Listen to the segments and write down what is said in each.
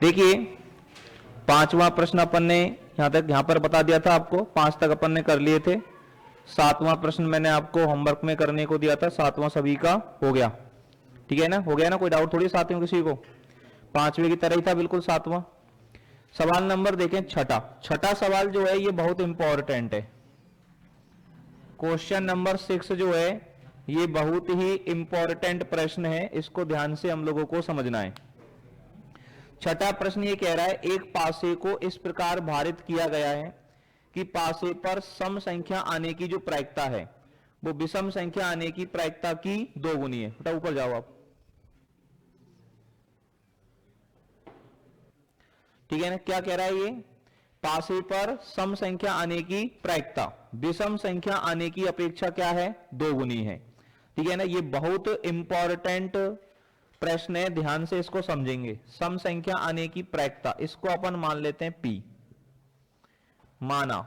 देखिए पांचवा प्रश्न अपन ने यहां पर बता दिया था आपको, 5 तक अपन ने कर लिए थे। 7वां प्रश्न मैंने आपको होमवर्क में करने को दिया था, 7वां सभी का हो गया, ठीक है ना, हो गया ना, कोई डाउट थोड़ी साथियों किसी को, 5वें की तरह ही था बिल्कुल 7वां। सवाल नंबर देखें छठा सवाल जो है ये बहुत इंपॉर्टेंट है। क्वेश्चन नंबर 6 जो है ये बहुत ही इंपॉर्टेंट प्रश्न है, इसको ध्यान से हम लोगों को समझना है। छठा प्रश्न ये कह रहा है एक पासे को इस प्रकार भारित किया गया है कि पासे पर सम संख्या आने की जो प्रायिकता है वो विषम संख्या आने की प्रायिकता की 2 गुनी है। बेटा ऊपर जाओ आप, ठीक है ना। क्या कह रहा है ये, पासे पर सम संख्या आने की प्रायिकता विषम संख्या आने की अपेक्षा क्या है, 2 गुनी है, ठीक है ना। ये बहुत इंपॉर्टेंट प्रश्न है, ध्यान से इसको समझेंगे। सम संख्या आने की प्रायिकता, इसको अपन मान लेते हैं P, माना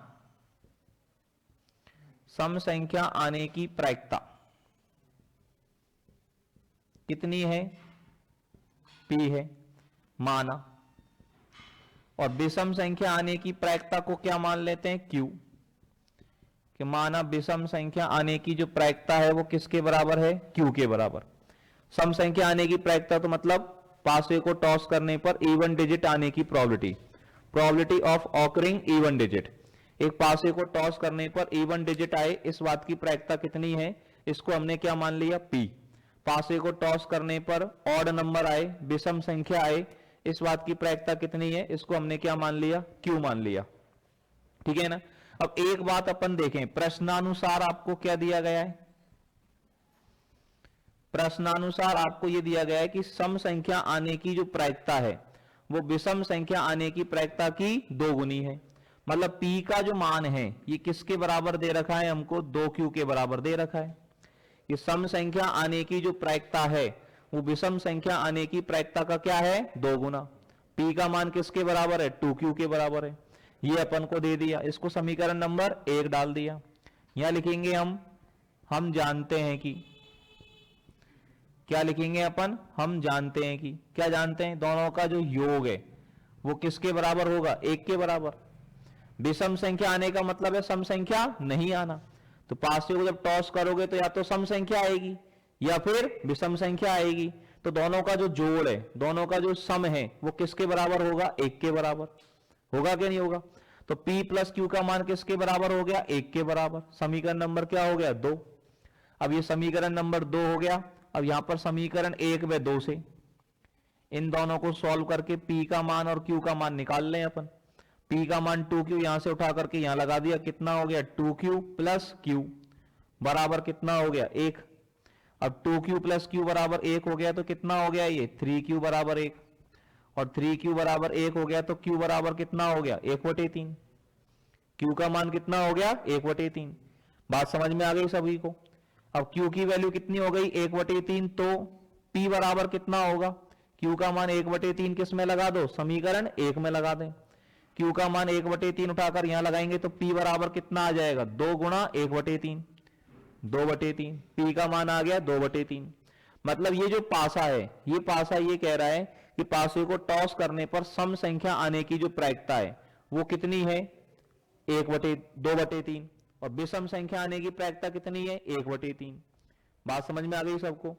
सम संख्या आने की प्रायिकता कितनी है, P है, माना। और विषम संख्या आने की प्रायिकता को क्या मान लेते हैं, Q, कि माना विषम संख्या आने की जो प्रायिकता है वो किसके बराबर है, Q के बराबर। सम संख्या आने की प्रायिकता तो मतलब पासे को टॉस करने पर इवन डिजिट आने की probability of occurring even digit. एक पासे को टॉस करने पर इवन डिजिट आए, इस बात की प्रायिकता कितनी है, इसको हमने क्या मान लिया, P। पासे को टॉस करने पर ऑड नंबर आए, विषम संख्या आए, इस बात की प्रायिकता कितनी है, इसको हमने क्या मान लिया, Q मान लिया, ठीक है ना। अब एक बात अपन देखें, प्रश्नानुसार आपको क्या दिया गया है, प्रश्नानुसार आपको यह दिया गया है कि सम संख्या आने की जो प्रायिकता है वो विषम संख्या आने की प्रायिकता की 2 गुनी है। मतलब P का जो मान है ये किसके बराबर दे रखा है हमको, 2Q के बराबर दे रखा है। ये सम संख्या आने की जो प्रायिकता है वो विषम संख्या आने की प्रायिकता का क्या है, 2 गुना। P का मान किसके बराबर है, 2Q के बराबर है। ये अपन को दे दिया, इसको समीकरण नंबर 1 डाल दिया। यहां लिखेंगे हम जानते हैं कि, क्या लिखेंगे अपन, हम जानते हैं कि, क्या जानते हैं, दोनों का जो योग है वो किसके बराबर होगा, 1 के बराबर। विषम संख्या आने का मतलब है सम संख्या नहीं आना, तो पासे को जब टॉस करोगे तो या तो सम संख्या आएगी या फिर विषम संख्या आएगी। तो दोनों का जो जोड़ है, दोनों का जो सम है वो किसके बराबर होगा, 1 के बराबर होगा, क्या नहीं होगा। तो P प्लस Q का मान किसके बराबर हो गया, 1 के बराबर। समीकरण नंबर क्या हो गया, 2। अब ये समीकरण नंबर 2 हो गया। अब यहां पर समीकरण 1 व 2 से इन दोनों को सॉल्व करके P का मान और Q का मान निकाल लें अपन। P का मान 2Q यहां से उठा करके यहां लगा दिया, कितना हो गया, 2Q प्लस Q बराबर कितना हो गया, 1। अब 2Q प्लस Q बराबर 1 हो गया तो कितना हो गया ये, 3Q बराबर 1। और 3Q बराबर 1 हो गया तो Q बराबर कितना हो गया, 1/3। Q का मान कितना हो गया, 1/3। बात समझ में आ गई सभी को। अब Q की वैल्यू कितनी हो गई, 1/3, तो P बराबर कितना होगा, Q का मान 1/3 किस में लगा दो, समीकरण 1 में लगा दें। Q का मान 1/3 उठाकर यहां लगाएंगे तो P बराबर कितना आ जाएगा, 2 गुणा 1/3, 2/3। P का मान आ गया 2/3। मतलब ये जो पासा है, ये पासा ये कह रहा है कि पासे को टॉस करने पर सम संख्या आने की जो प्रायिकता है वो कितनी है, 2/3। और विषम संख्या आने की प्रायिकता कितनी है, 1/3। बात समझ में आ गई सबको।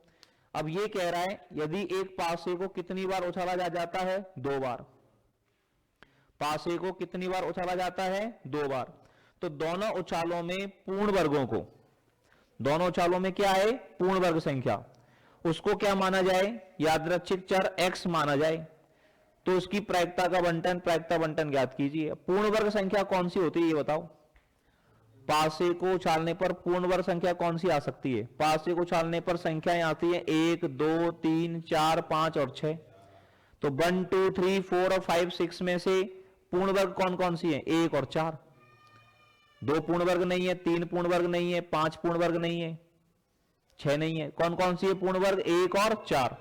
अब ये कह रहा है यदि एक पासे को कितनी बार उछाला जाता है, 2 बार। पासे को कितनी बार उछाला जाता है, 2 बार। तो दोनों उछालों में पूर्ण वर्गों को, दोनों उछालों में क्या है, पूर्ण वर्ग संख्या, उसको क्या माना जाए, यादृच्छिक चर x माना जाए। तो उसकी प्रायिकता का बंटन, प्रायिकता बंटन ज्ञात कीजिए। पूर्ण वर्ग संख्या कौन सी होती है ये बताओ, पासे को उछालने पर पूर्ण वर्ग संख्या कौन सी आ सकती है, पासे को उछालने पर संख्याएं आती है 1 2 3 4 5 और 6। तो 1 2 3 4 और 5 6 में से पूर्ण वर्ग कौन कौन सी है, 1 और 4। 2 पूर्ण वर्ग नहीं है, 3 पूर्ण वर्ग नहीं है, 5 पूर्ण वर्ग नहीं है, 6 नहीं है। कौन कौन सी है पूर्ण वर्ग, 1 और 4।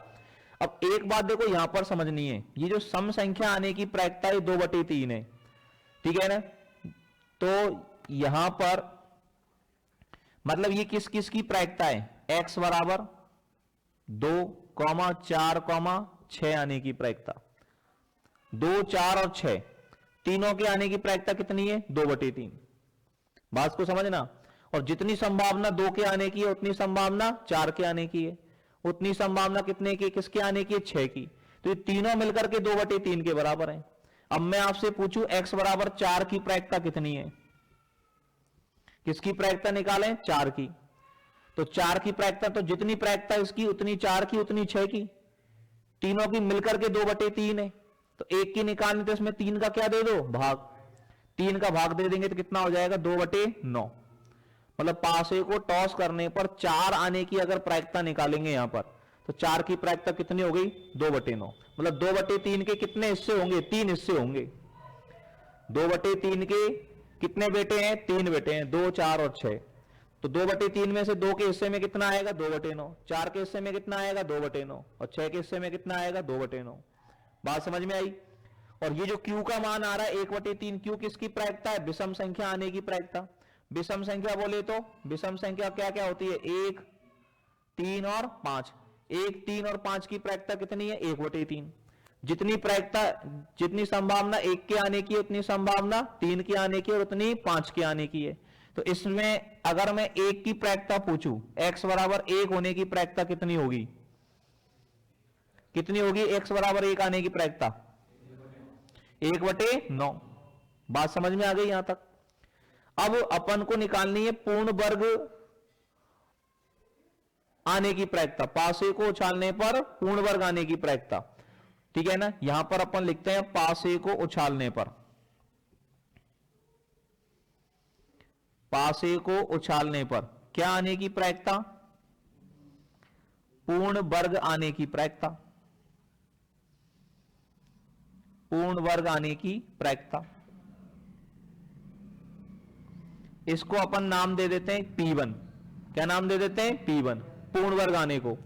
अब एक बात देखो यहां पर समझनी है, ये जो सम संख्या आने की प्रायिकता है 2/3 है, ठीक है ना। तो यहां पर मतलब ये किस किस की प्रायिकता है, x बराबर 2, 4, 6 आने की प्रायिकता। 2, 4 और 6 तीनों के आने की प्रायिकता कितनी है? 2/3। बात को समझना। और जितनी संभावना 2 के आने की है उतनी संभावना 4 के आने की है, उतनी संभावना कितने की, किसके आने की है? 6 की। तो ये तीनों मिलकर के 2/3 के बराबर है। अब मैं आपसे पूछूं x बराबर 4 की प्रायिकता कितनी है? किसकी प्रायिकता निकालें? 4 की। तो 4 की प्रायिकता, तो जितनी प्रायिकता इसकी उतनी 4 की उतनी 6 की, तीनों की मिलकर के 2/3 है। तो 1 की निकालने तो इसमें 3 का क्या दे दो? भाग। 3 का भाग दे देंगे तो कितना हो जाएगा? 2/9। मतलब पासे को टॉस करने पर 4 आने की अगर प्रायिकता निकालेंगे यहां पर, तो 4 की प्रायिकता कितनी हो गई? 2/9। मतलब 2/3 के कितने हिस्से होंगे? 3 हिस्से होंगे। 2/3 के कितने बेटे हैं? 3 बेटे हैं, 2, 4 और 6। तो 2/3 में से 2 के हिस्से में कितना आएगा? 2/9। 4 के हिस्से में कितना आएगा? 2/9। और 6 के हिस्से में कितना आएगा? 2/9। बात समझ में आई? और ये जो Q का मान आ रहा है 1/3, Q किसकी प्रायिकता है? विषम संख्या आने की प्रायिकता। विषम संख्या बोले तो विषम संख्या क्या क्या होती है? 1, 3 और 5। 1, 3 और 5 की प्रायिकता कितनी है? 1/3। जितनी प्रायिकता, जितनी संभावना 1 के आने की उतनी संभावना 3 के आने की और उतनी 5 के आने की है। तो इसमें अगर मैं 1 की प्रायिकता पूछूं, x बराबर 1 होने की प्रायिकता कितनी होगी? कितनी होगी x बराबर 1 आने की प्रायिकता? 1/9। बात समझ में आ गई यहां तक? अब अपन को निकालनी है पूर्ण वर्ग आने की प्रायिकता। पासे को उछालने पर पूर्ण वर्ग आने की प्रायिकता। ठीक है ना? यहां पर अपन लिखते हैं पासे को उछालने पर, पासे को उछालने पर क्या आने की प्रायिकता? पूर्ण वर्ग आने की प्रायिकता। पूर्ण वर्ग आने की प्रायिकता। इसको अपन नाम दे देते हैं P1। क्या नाम दे देते हैं? P1, पूर्ण वर्ग आने को।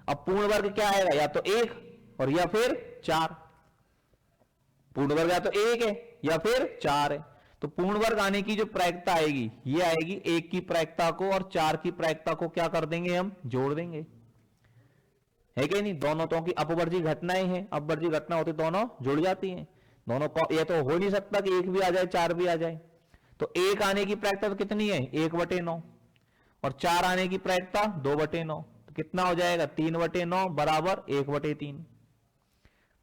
अब पूर्ण वर्ग क्या आएगा? या तो 1 और या फिर 4। पूर्ण वर्ग या तो 1 है या फिर 4 है। तो पूर्ण वर्ग आने की जो प्रायिकता आएगी ये आएगी 1 की प्रायिकता को और 4 की प्रायिकता को क्या कर देंगे? हम जोड़ देंगे। है कि नहीं? दोनों तो की अपवर्जी घटनाएं हैं, अपवर्जी घटना होती दोनों जुड़ जाती हैं। दोनों को ये तो हो नहीं सकता कि 1 भी आ जाए 4 भी आ जाए। तो 1 आने की प्रायिकता तो कितनी है? 1/9। और 4 आने की प्रायिकता 2/9। तो कितना हो जाएगा? 3/9 बराबर 1/3।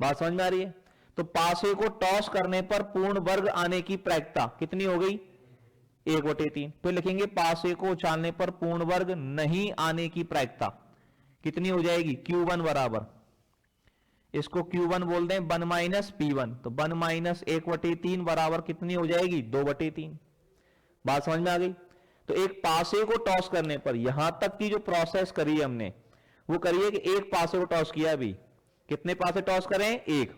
बात समझ में आ रही है? तो पासे को टॉस करने पर पूर्ण वर्ग आने की प्रायिकता कितनी हो गई? 1/3। फिर लिखेंगे पासे को उछालने पर पूर्ण वर्ग नहीं आने की प्रायिकता कितनी हो जाएगी? Q1 बराबर, इसको Q1 बोल दें 1 - P1। तो 1 - 1/3 बराबर कितनी हो जाएगी? 2/3। बात समझ में आ गई? तो एक पासे को टॉस करने पर, यहां तक की जो प्रोसेस करी है हमने वो करिए कि एक पासे को टॉस किया। अभी कितने पासे टॉस करें? 1।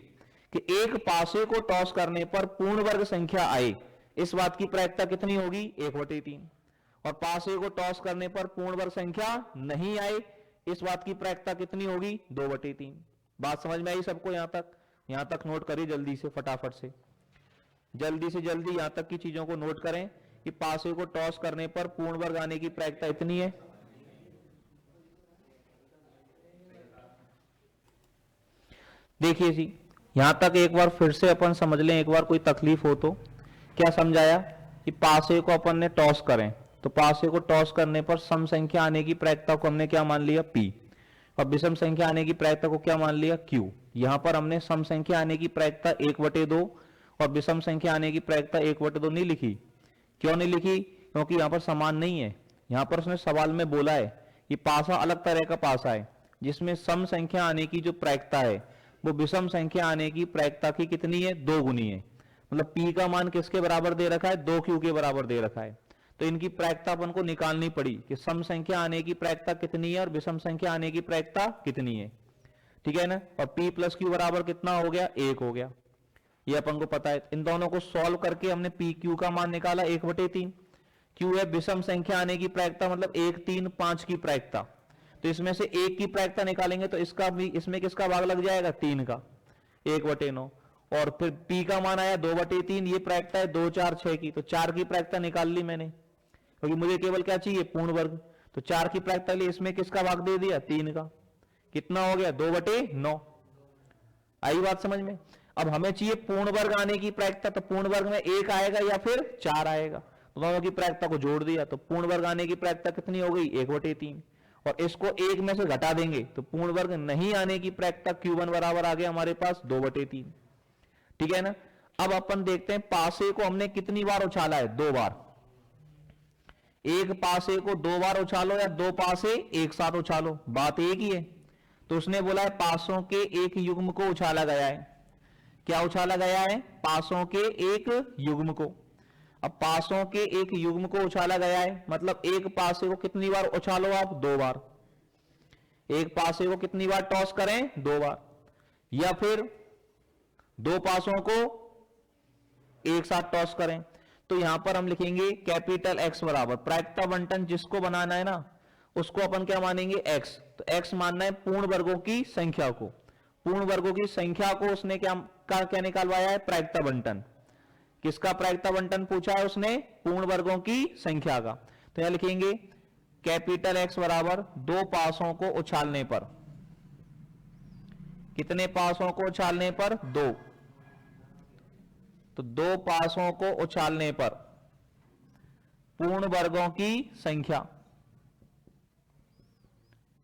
कि एक पासे को टॉस करने पर पूर्ण वर्ग संख्या आए, इस बात की प्रायिकता कितनी होगी? 1/3। और पासे को टॉस करने पर पूर्ण वर्ग संख्या नहीं आए, इस बात की प्रायिकता कितनी होगी? 2/3। बात समझ में आई सबको? यहां तक नोट करिए जल्दी से, फटाफट से जल्दी यहां तक की चीजों को नोट करें कि पासे को टॉस करने पर पूर्ण वर्ग आने की प्रायिकता इतनी है। देखिए जी, यहां तक एक बार फिर से अपन समझ लें, एक बार कोई तकलीफ हो तो। क्या समझाया? कि पासे को अपन ने टॉस करें, तो पासे को टॉस करने पर सम संख्या आने की प्रायिकता को हमने क्या मान लिया? P। और विषम संख्या आने की प्रायिकता को क्या मान लिया? Q। यहां पर हमने सम संख्या आने की प्रायिकता 1/2 और विषम संख्या आने की प्रायिकता 1/2 नहीं लिखी। क्यों नहीं लिखी? क्योंकि यहां पर समान नहीं है। यहां पर उसने सवाल में बोला है कि पासा अलग तरह का पासा है जिसमें सम संख्या आने की जो प्रायिकता है वो विषम संख्या आने की प्रायिकता की कितनी है? 2 गुनी है। मतलब P का मान किसके बराबर दे रखा है? 2Q के बराबर दे रखा है। तो इनकी प्रायिकता अपन को निकालनी पड़ी कि सम संख्या आने की प्रायिकता कितनी है और विषम संख्या आने की प्रायिकता कितनी है। ठीक है ना? और P + Q बराबर कितना हो गया? 1 हो गया। ये अपन को पता है। इन दोनों को सॉल्व करके हमने PQ का मान निकाला 1/3। Q है विषम संख्या आने की प्रायिकता, मतलब 1, 3, 5 की प्रायिकता। तो इसमें से 1 की प्रायिकता निकालेंगे तो इसका भी, इसमें किसका भाग लग जाएगा? 3 का, 1/9। और फिर P का मान आया 2/3। ये प्रायिकता है 2, 4, 6 की। तो 4 की प्रायिकता निकाल ली मैंने, क्योंकि मुझे केवल क्या चाहिए? पूर्ण वर्ग। तो 4 की प्रायिकता ली, इसमें किसका भाग दे दिया? 3 का। कितना हो गया? 2/9। आई बात समझ में? अब हमें चाहिए पूर्ण वर्ग आने की प्रायिकता, तो पूर्ण वर्ग में 1 आएगा या फिर 4 आएगा, तो दोनों की प्रायिकता को जोड़ दिया, तो पूर्ण वर्ग आने की प्रायिकता कितनी हो गई 1/3, और इसको 1 में से घटा देंगे तो पूर्ण वर्ग नहीं आने की प्रायिकता Q1 बराबर आ गया हमारे पास 2/3। ठीक है ना। अब अपन देखते हैं पासे को हमने कितनी बार उछाला है, 2 बार। एक पासे को 2 बार उछालो या 2 पासे एक साथ उछालो, बात एक ही है। तो उसने बोला है पासों के एक युग्म को उछाला गया है। क्या उछाला गया है, पासों के एक युग्म को। अब पासों के एक युग्म को उछाला गया है मतलब एक पासे को कितनी बार उछालो आप, 2 बार। एक पासे को कितनी बार टॉस करें, 2 बार, या फिर 2 पासों को एक साथ टॉस करें। तो यहां पर हम लिखेंगे कैपिटल X बराबर प्रायिकता बंटन जिसको बनाना है ना उसको अपन क्या मानेंगे X। तो X मानना है पूर्ण वर्गों की संख्या को, पूर्ण वर्गों की संख्या को उसने क्या निकालवाया है, प्रायिकता बंटन। किसका प्रायिकता बंटन पूछा है उसने, पूर्ण वर्गों की संख्या का। तो यहां लिखेंगे कैपिटल X बराबर 2 पासों को उछालने पर, कितने पासों को उछालने पर, 2। तो 2 पासों को उछालने पर पूर्ण वर्गों की संख्या,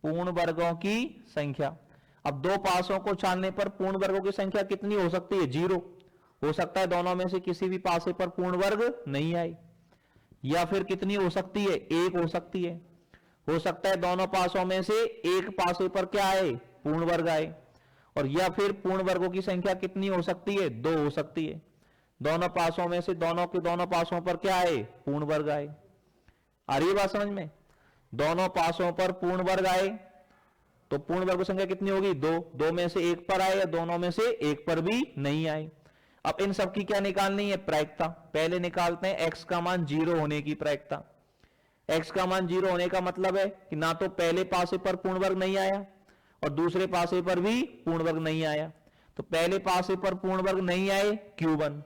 पूर्ण वर्गों की संख्या। अब 2 पासों को उछालने पर पूर्ण वर्गों की संख्या कितनी हो सकती है, 0 हो सकता है, दोनों में से किसी भी पासे पर पूर्ण वर्ग नहीं आए। या फिर कितनी हो सकती है, 1 हो सकती है। हो सकता है दोनों पासों में से एक पासे पर क्या आए, पूर्ण वर्ग आए। और या फिर पूर्ण वर्गों की संख्या कितनी हो सकती है, 2 हो सकती है। दोनों पासों में से दोनों के दोनों पासों पर क्या आए, पूर्ण वर्ग आए। आ रही है बात समझ में, दोनों पासों पर पूर्ण वर्ग आए तो पूर्ण वर्ग की संख्या कितनी होगी, 2। 2 में से एक पर आए या दोनों में से एक पर भी नहीं आए। अब इन सब की क्या निकालनी है, प्रायिकता। पहले निकालते हैं x का मान 0 होने की प्रायिकता। x का मान 0 होने का मतलब है कि ना तो पहले पासे पर पूर्ण वर्ग नहीं आया और दूसरे पासे पर भी पूर्ण वर्ग नहीं आया। तो पहले पासे पर पूर्ण वर्ग नहीं आए Q1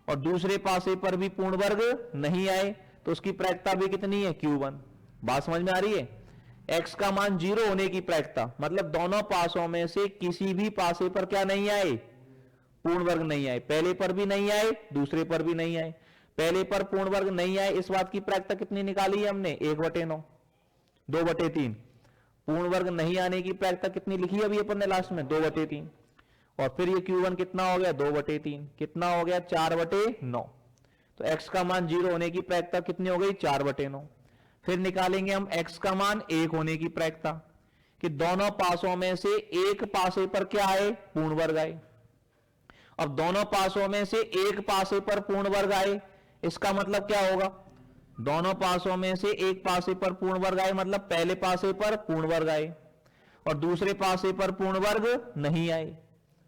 और दूसरे पासे पर भी पूर्ण वर्ग नहीं आए तो उसकी प्रायिकता भी कितनी है, Q1। बात समझ में आ रही है। x का मान 0 होने की प्रायिकता मतलब दोनों पासों में से किसी भी पासे पर क्या नहीं आए, पूर्ण वर्ग नहीं आए। पहले पर भी नहीं आए, दूसरे पर भी नहीं आए। पहले पर पूर्ण वर्ग नहीं आए, इस बात की प्रायिकता कितनी निकाली है हमने, 1/9, 2/3। पूर्ण वर्ग नहीं आने की प्रायिकता कितनी लिखी है अभी अपन ने लास्ट में, 2/3। और फिर ये Q1 कितना हो गया, 2/3, कितना हो गया, 4/9। तो x का मान 0 होने की प्रायिकता कितनी हो गई, 4/9। फिर निकालेंगे हम x का मान 1 होने की प्रायिकता कि दोनों पासों में से एक पासे पर क्या आए, पूर्ण वर्ग आए। अब दोनों पासों में से एक पासे पर पूर्ण वर्ग आए, इसका मतलब क्या होगा, दोनों पासों में से एक पासे पर पूर्ण वर्ग आए मतलब पहले पासे पर पूर्ण वर्ग आए और दूसरे पासे पर पूर्ण वर्ग नहीं आए,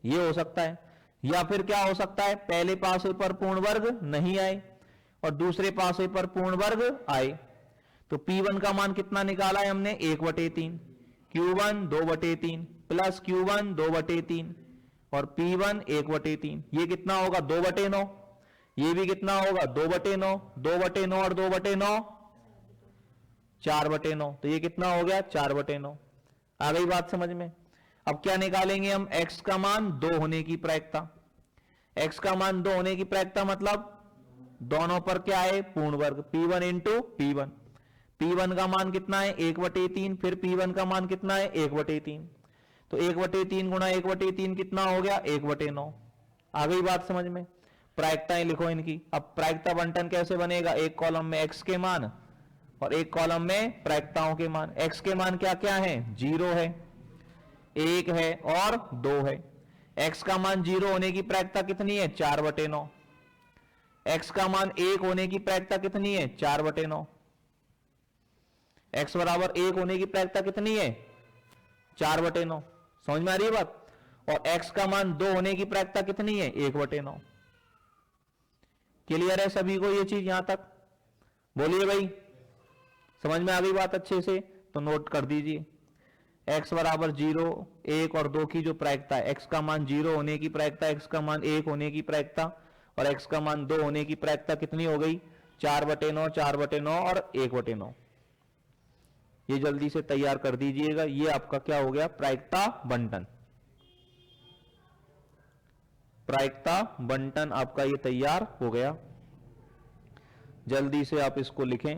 ये हो सकता है। या फिर क्या हो सकता है, पहले पासे पर पूर्ण वर्ग नहीं आए और दूसरे पासे पर पूर्ण वर्ग आए। तो P1 का मान कितना निकाला है हमने, 1/3, Q1 2/3 प्लस Q1 2/3 और P1 1/3। ये कितना होगा, 2/9। ये भी कितना होगा, 2/9, 2/9 और 2/9 4/9। तो ये कितना हो गया, 4/9। आ गई बात समझ में। अब क्या निकालेंगे हम, x का मान 2 होने की प्रायिकता। x का मान 2 होने की प्रायिकता मतलब दोनों पर क्या है, पूर्ण वर्ग, P1 इंटू P1। P1 का मान कितना है, 1/3, फिर P1 का मान कितना है, 1/3। तो 1/3 गुणा 1/3 कितना हो गया, 1/9। आ गई बात समझ में। प्रायिकताएं लिखो इनकी। अब प्रायिकता बंटन कैसे बनेगा, एक कॉलम में x के मान और एक कॉलम में प्रायिकताओं के मान। x के मान क्या क्या है, 0 है, 1 है और 2 है। x का मान 0 होने की प्रायिकता कितनी है, 4/9। x का मान 1 होने की प्रायिकता कितनी है, 4/9। x बराबर 1 होने की प्रायिकता कितनी है, 4/9। समझ में आ रही है बात। और x का मान 2 होने की प्रायिकता कितनी है, 1/9। क्लियर है सभी को ये चीज यहां तक, बोलिए भाई, समझ में आ गई बात अच्छे से, तो नोट कर दीजिए। x बराबर 0, 1 और 2 की जो प्रायिकता है, x का मान 0 होने की प्रायिकता, x का मान 1 होने की प्रायिकता और x का मान 2 होने की प्रायिकता कितनी हो गई, 4/9, 4/9 और 1/9। ये जल्दी से तैयार कर दीजिएगा। ये आपका क्या हो गया, प्रायिकता बंटन। प्रायिकता बंटन आपका ये तैयार हो गया। जल्दी से आप इसको लिखें।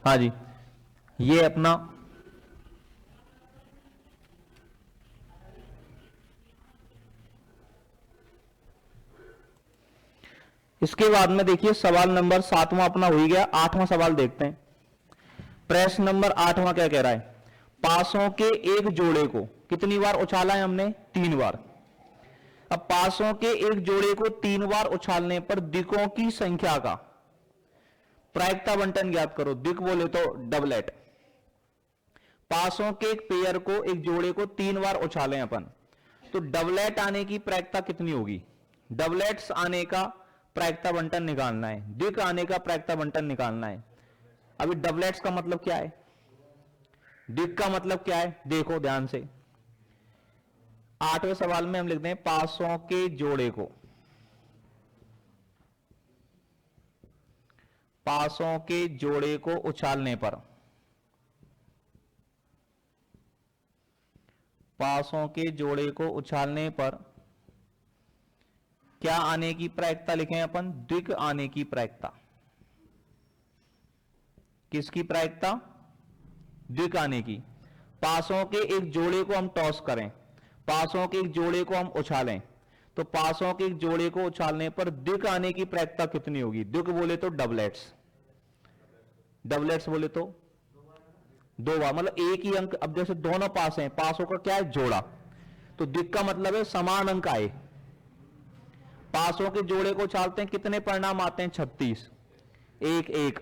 हाँ जी, ये अपना इसके बाद में देखिए सवाल नंबर 7वां अपना हो ही गया। 8वां सवाल देखते हैं। प्रश्न नंबर 8वां क्या कह रहा है? पासों के एक जोड़े को कितनी बार उछाला है हमने? 3 बार। अब पासों के एक जोड़े को 3 बार उछालने पर दिकों की संख्या का प्रायिकता बंटन ज्ञात करो। दिक बोले तो डबलेट। पासों के एक पेयर को, एक जोड़े को 3 बार उछालें अपन, तो डबलेट आने की प्रायिकता कितनी होगी? डबलेट्स आने का प्रायिकता बंटन निकालना है, दिक आने का प्रायिकता बंटन निकालना है। अभी डबलेट्स का मतलब क्या है, दिक का मतलब क्या है, देखो ध्यान से। 8वें सवाल में हम लिखते हैं पासों के जोड़े को, पासों के जोड़े को उछालने पर, पासों के जोड़े को उछालने पर क्या आने की प्रायिकता लिखें अपन? दिक आने की प्रायिकता। किसकी प्रायिकता? दिक आने की। पासों के एक जोड़े को हम टॉस करें, पासों के एक जोड़े को हम उछालें, तो पासों के एक जोड़े को उछालने पर दिक आने की प्रायिकता कितनी होगी? दिक बोले तो डबलेट्स, डबलेट्स बोले तो 2 बार, मतलब एक ही अंक। अब जैसे दोनों पास हैं, पासों का क्या है? जोड़ा, तो दिक का मतलब है समान अंक आए। पासों के जोड़े को उछालते हैं, कितने परिणाम आते हैं? 36। 1 1,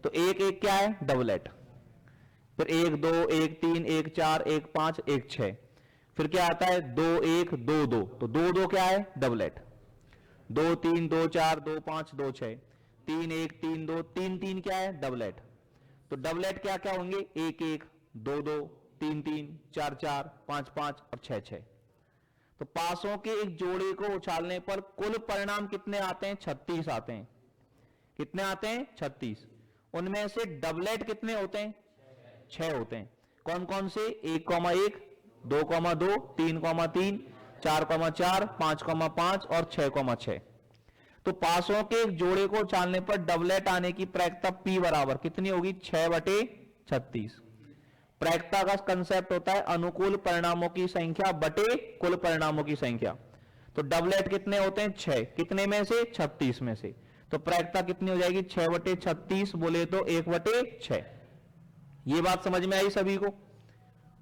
तो 1 1 क्या है? डबलेट। फिर 1 2 1 3 1 4 1 5 1 6, फिर क्या आता है? 2 1 2 2, तो 2 2 क्या है? डबलेट। 2 3 2 4 2 5 2 6, 3 1 3 2 3 3 क्या है? डबलेट। तो डबलेट क्या क्या होंगे? 1 1 2 2 3 3 4 4 5 5 और 6 6। तो पासों के एक जोड़े को उछालने पर कुल परिणाम कितने आते हैं? 36 आते हैं। कितने आते हैं? 36। उनमें से डबलेट कितने होते हैं? 6 होते हैं। कौन कौन से? 1,1 2,2 3,3 4,4 5,5 और 6,6। तो पासों के एक जोड़े को उछालने पर डबलेट आने की प्रायिकता P बराबर कितनी होगी? 6/36। प्रायिकता का कंसेप्ट होता है अनुकूल परिणामों की संख्या बटे कुल परिणामों की संख्या। तो डबलेट कितने होते हैं? 6। कितने में से? 36 में से। तो प्रायिकता कितनी हो जाएगी? 6/36 बोले तो 1/6। ये बात समझ में आई सभी को?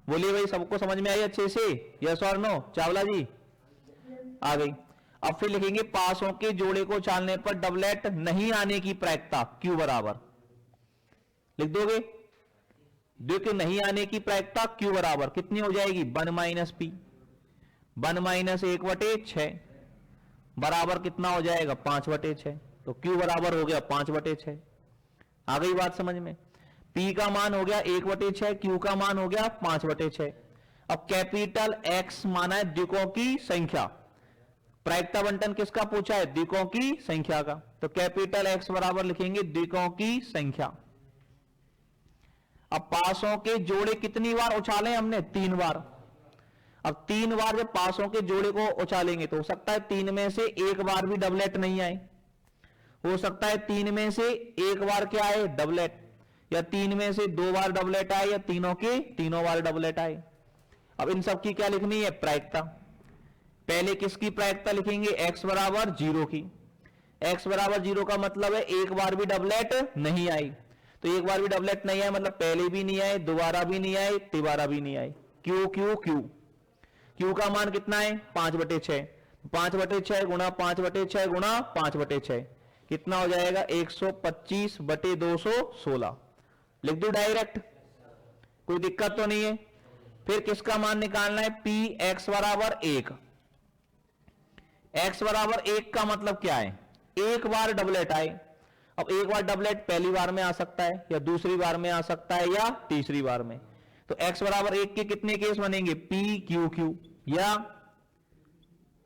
बोलिए भाई, सबको समझ में आई अच्छे से? यस और नो? चावला जी आ गई। अब फिर लिखेंगे पासों के जोड़े को उछालने पर डबलेट नहीं आने की प्रायिकता Q बराबर, लिख दोगे? दिक नहीं आने की प्रायिकता Q बराबर कितनी हो जाएगी? 1 माइनस P, 1 माइनस 1/6 बराबर कितना हो जाएगा? 5/6। तो Q बराबर हो गया 5/6। आ गई बात समझ में? P का मान हो गया 1/6, Q का मान हो गया 5/6। अब कैपिटल X माना है दिकों की संख्या। प्रायिकता बंटन किसका पूछा है? दिकों की संख्या का। तो कैपिटल X बराबर लिखेंगे दिकों की संख्या। अब पासों के जोड़े कितनी बार उछाले हमने? 3 बार। अब 3 बार जब पासों के जोड़े को उछालेंगे तो हो सकता है 3 में से 1 बार भी डबलेट नहीं आए, हो सकता है 3 में से 1 बार क्या आए? डबलेट, या 3 में से 2 बार डबलेट आए, या तीनों के तीनों बार डबलेट आए। अब इन सब की क्या लिखनी है? प्रायिकता। पहले किसकी प्रायिकता लिखेंगे? x बराबर 0 की। x बराबर 0 का मतलब है 1 बार भी डबलेट नहीं आई। तो 1 बार भी डबलेट नहीं आए मतलब पहले भी नहीं आए, दोबारा भी नहीं आए, तिबारा भी नहीं आए। Q Q Q, Q का मान कितना है? 5/6। 5/6 गुणा 5/6 गुणा 5/6 कितना हो जाएगा? 125/216। लिख दो डायरेक्ट, कोई दिक्कत तो नहीं है? फिर किसका मान निकालना है? P x बराबर 1। x बराबर 1 का मतलब क्या है? 1 बार डबलेट आए। अब 1 बार डबलेट पहली बार में आ सकता है, या दूसरी बार में आ सकता है, या तीसरी बार में। तो x बराबर 1 के कितने केस बनेंगे? P Q Q, या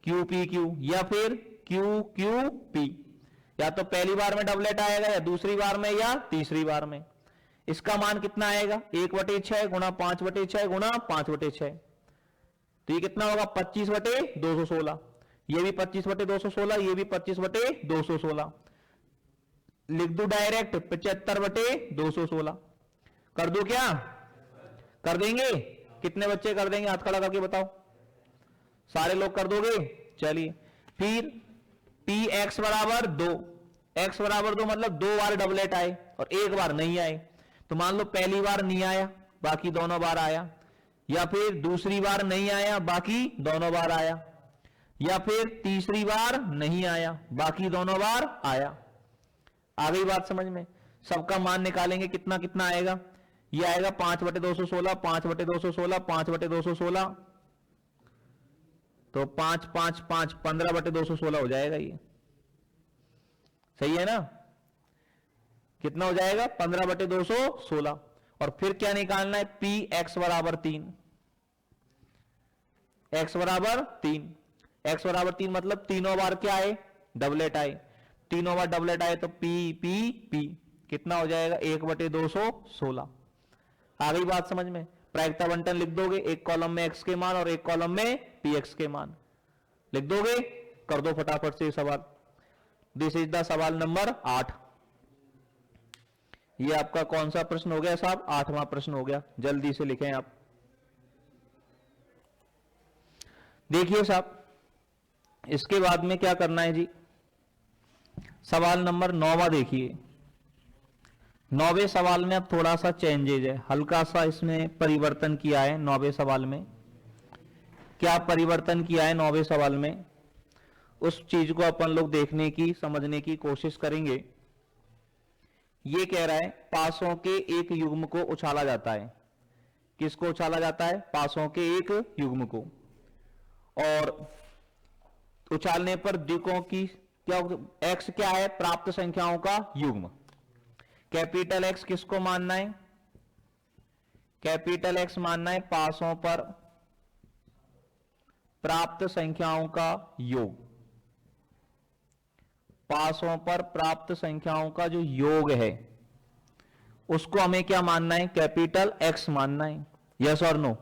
क्यू पी क्यू, या फिर क्यू क्यू पी, या तो पहली बार में डबलेट आएगा या दूसरी बार में या तीसरी बार में। इसका मान कितना आएगा, 1/6 गुणा 5/6 गुणा 5/6, तो ये कितना होगा 25/216, ये भी 25/216, ये भी 25/216, लिख दू डायरेक्ट 75/216, कर दू क्या, कर देंगे, कितने बच्चे कर देंगे, हाथ खड़ा करके बताओ, सारे लोग कर दोगे, चलिए फिर पी एक्स बराबर 2, एक्स बराबर 2 मतलब 2 बार डबलेट आए और 1 बार नहीं आए, तो मान लो पहली बार नहीं आया बाकी दोनों बार आया, या फिर दूसरी बार नहीं आया बाकी दोनों बार आया, या फिर तीसरी बार नहीं आया बाकी दोनों बार आया। आ गई बात समझ में। सबका मान निकालेंगे, कितना कितना आएगा, ये आएगा 5/216, 5/216, 5/216, तो 5 5 5 15/216 हो जाएगा, ये सही है ना, कितना हो जाएगा 15/216। और फिर क्या निकालना है, पी एक्स बराबर 3, एक्स बराबर 3, एक्स बराबर 3 मतलब तीनों बार क्या आए, डबलेट आए, तीनों बार डबलेट आए तो पी पी पी कितना हो जाएगा 1/216। आ गई बात समझ में। प्रायिकता बंटन लिख दोगे, एक कॉलम में एक्स के मान और एक कॉलम में पी एक्स के मान लिख दोगे, कर दो फटाफट से सवाल। दिस इज द सवाल नंबर 8। ये आपका कौन सा प्रश्न हो गया साहब, 8वां प्रश्न हो गया, जल्दी से लिखें आप। देखिए साहब, इसके बाद में क्या करना है जी, सवाल नंबर 9वां देखिए। 9वें सवाल में अब थोड़ा सा चेंजेज है, हल्का सा इसमें परिवर्तन किया है 9वें सवाल में। क्या परिवर्तन किया है 9वें सवाल में, उस चीज को अपन लोग देखने की समझने की कोशिश करेंगे। ये कह रहा है पासों के एक युग्म को उछाला जाता है। किसको उछाला जाता है, पासों के एक युग्म को, और उछालने पर दिकों की क्या, एक्स क्या है, प्राप्त संख्याओं का युग्म। कैपिटल एक्स किसको मानना है, कैपिटल एक्स मानना है पासों पर प्राप्त संख्याओं का योग, पासों पर प्राप्त संख्याओं का जो योग है उसको हमें क्या मानना है, कैपिटल एक्स मानना है, यस और नो।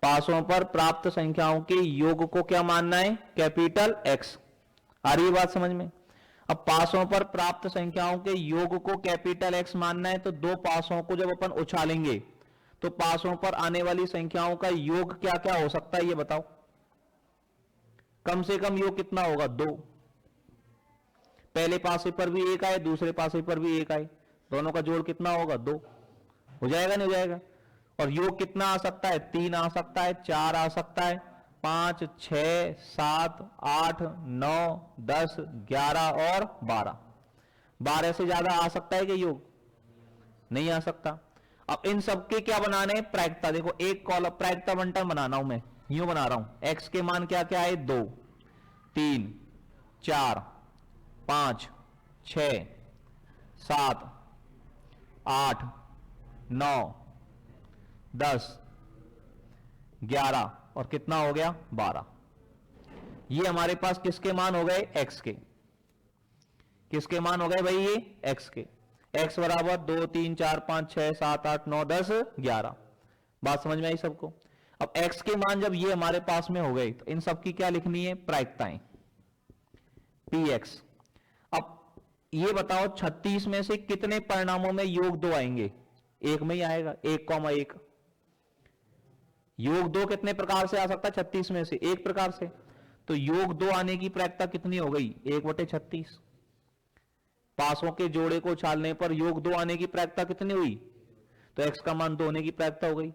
पासों पर प्राप्त संख्याओं के योग को क्या मानना है, कैपिटल एक्स। आ रही है बात समझ में। अब पासों पर प्राप्त संख्याओं के योग को कैपिटल एक्स मानना है, तो दो पासों को जब अपन उछालेंगे तो पासों पर आने वाली संख्याओं का योग क्या क्या हो सकता है, ये बताओ। कम से कम योग कितना होगा, 2। पहले पासे पर भी 1 आए, दूसरे पासे पर भी 1 आए, दोनों का जोड़ कितना होगा, 2 हो जाएगा, नहीं हो जाएगा। और योग कितना आ सकता है, 3 आ सकता है, 4 आ सकता है, 5 6 7 8 9 10 11 और 12। 12 से ज्यादा आ सकता है कि योग, नहीं आ सकता। अब इन सबके क्या बनाने हैं, प्रायिकता। देखो एक कॉलम प्रायिकता बंटन बनाना हूं मैं, यूं बना रहा हूं। एक्स के मान क्या क्या है, 2 3 4 5 6 7 8 9 10 11 और कितना हो गया, 12। ये हमारे पास किसके मान हो गए, एक्स के। किसके मान हो गए भाई, ये एक्स के। एक्स बराबर 2 3 4 5 6 7 8 9 10 11। बात समझ में आई सबको। अब एक्स के मान जब ये हमारे पास में हो गए तो इन सब की क्या लिखनी है, प्रायिकताएं, पी एक्स। अब ये बताओ 36 में से कितने परिणामों में योग 2 आएंगे, एक में ही आएगा, 1,1। योग 2 कितने प्रकार से आ सकता है, 36 में से एक प्रकार से। तो योग 2 आने की प्रायिकता कितनी हो गई, 1/36। पासों के जोड़े को उछालने पर योग 2 आने की प्रायिकता कितनी हुई, तो एक्स का मान 2 होने की प्रायिकता हो गई।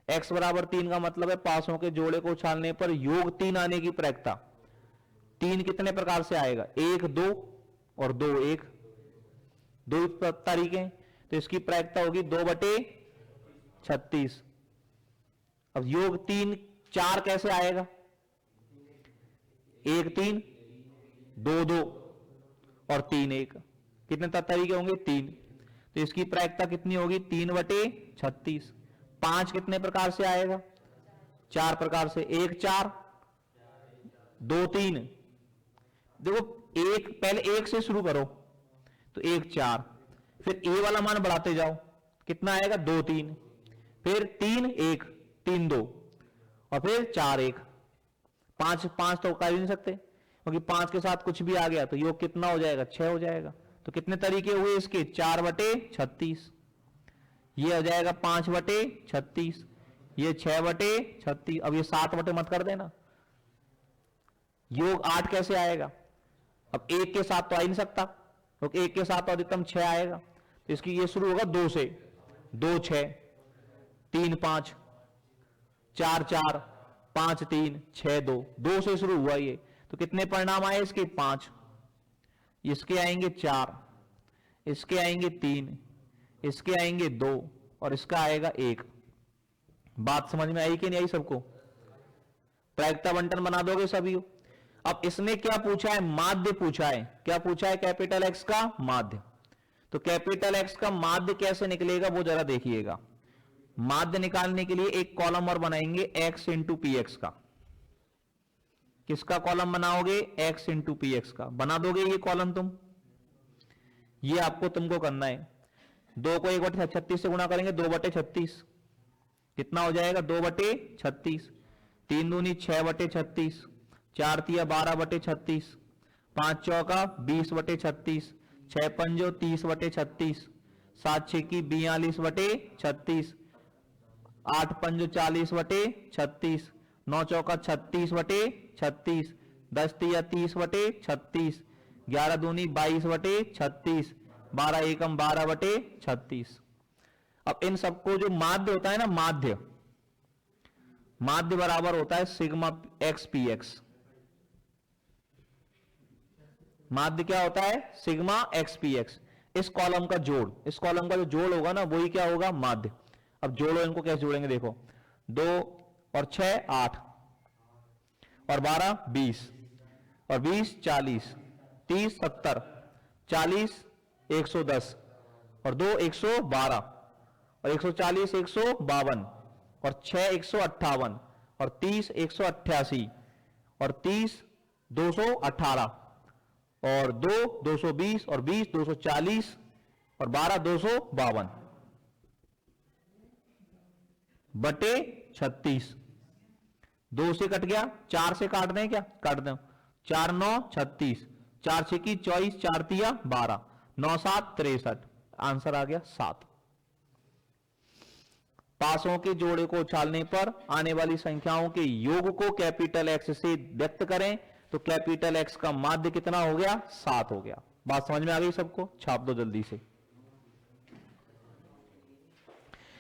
एक्स बराबर 3 का मतलब है पासों के जोड़े को उछालने पर योग 3 आने की प्रायिकता। 3 कितने प्रकार से आएगा, 1 2 और 2 1, 2 तरीके। तो इसकी प्रायिकता होगी 2/36। अब योग 3 4 कैसे आएगा, 1 3 2 2 और 3 1, कितने तरीके होंगे, 3। तो इसकी प्रायिकता कितनी होगी, 3/36। 5 कितने प्रकार से आएगा, 4 प्रकार से, 1 4 2 3, देखो एक पहले 1 से शुरू करो तो 1 4, फिर ए वाला मान बढ़ाते जाओ, कितना आएगा 2 3, फिर 3 1 3 2, और फिर 4 1, 5 5 तो कर ही नहीं सकते क्योंकि 5 के साथ कुछ भी आ गया तो योग कितना हो जाएगा 6 हो जाएगा। तो कितने तरीके हुए इसके 4/36, ये हो जाएगा 5/36, ये 6/36, अब ये 7 मत कर देना, योग 8 कैसे आएगा? अब 1 के साथ तो आ ही नहीं सकता क्योंकि 1 के साथ तो अधिकतम 6 आएगा, तो इसकी ये शुरू होगा 2 से, 2 6 3 5 4 4 5 3 6 2, 2 से शुरू हुआ ये, तो कितने परिणाम आए इसके 5, इसके आएंगे 4, इसके आएंगे 3, इसके आएंगे 2, और इसका आएगा 1। बात समझ में आई कि नहीं आई सबको? प्रायिकता बंटन बना दोगे सभी? अब इसने क्या पूछा है? माध्य पूछा है। क्या पूछा है? कैपिटल एक्स का माध्य। तो कैपिटल एक्स का माध्य कैसे निकलेगा वो जरा देखिएगा। माध्य निकालने के लिए एक कॉलम और बनाएंगे x इंटू पी एक्स का। किसका कॉलम बनाओगे? x इंटू पी एक्स का। बना दोगे ये कॉलम तुम? ये आपको तुमको करना है। 2 को 1/36 से गुणा करेंगे, 2/36 कितना हो जाएगा? 2/36, 3 दूनी 6/36, 4 तिया 12/36, 5 चौका 20/36, 6 पंजो 30/36, 7 छेकी 42/36, 8 पंजो 40/36, 9 चौका 36/36, 10 तिया 30/36, 11 दूनी 22/36, 12 एकम 12/36। अब इन सबको जो माध्य होता है ना, माध्य बराबर होता है सिग्मा एक्स पी एक्स। माध्य क्या होता है? Sigma x P x. इस कॉलम का जोड़, इस कॉलम का जो जोड़ होगा ना वही क्या होगा? माध्य। अब जोड़ो, इनको कैसे जोड़ेंगे देखो, 2 और 6 8, और 12 20, और 20 40, 30 70, 40 110, और 2 112, और 140 152, और 6 158, और 30 188, और 30 218, और 2 220, और 20 240, और 12 252 बटे 36। 2 से कट गया, 4 से काट दें क्या? काट दें। 4 9 36, 4 छेकी 24, 4 तिया 12, 9 7 63, आंसर आ गया 7। पासों के जोड़े को उछालने पर आने वाली संख्याओं के योग को कैपिटल एक्स से व्यक्त करें तो कैपिटल एक्स का माध्य कितना हो गया? 7 हो गया। बात समझ में आ गई सबको? छाप दो जल्दी से।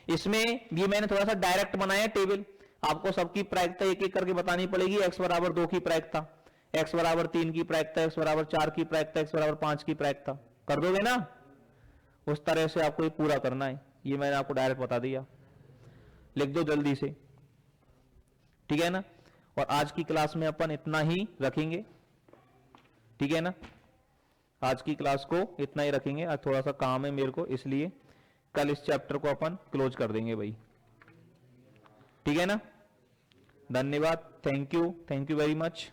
इसमें ये मैंने थोड़ा सा डायरेक्ट बनाया टेबल, आपको सबकी प्रायिकता एक एक करके बतानी पड़ेगी। x बराबर 2 की प्रायिकता, x बराबर 3 की प्रायिकता, x बराबर 4 की प्रायिकता, x बराबर 5 की प्रायिकता। कर दोगे ना? उस तरह से आपको ये पूरा करना है। ये मैंने आपको डायरेक्ट बता दिया, लिख दो जल्दी से, ठीक है ना? और आज की क्लास में अपन इतना ही रखेंगे, ठीक है ना? आज की क्लास को इतना ही रखेंगे। आज थोड़ा सा काम है मेरे को, इसलिए कल इस चैप्टर को अपन क्लोज कर देंगे भाई, ठीक है ना? धन्यवाद, थैंक यू वेरी मच।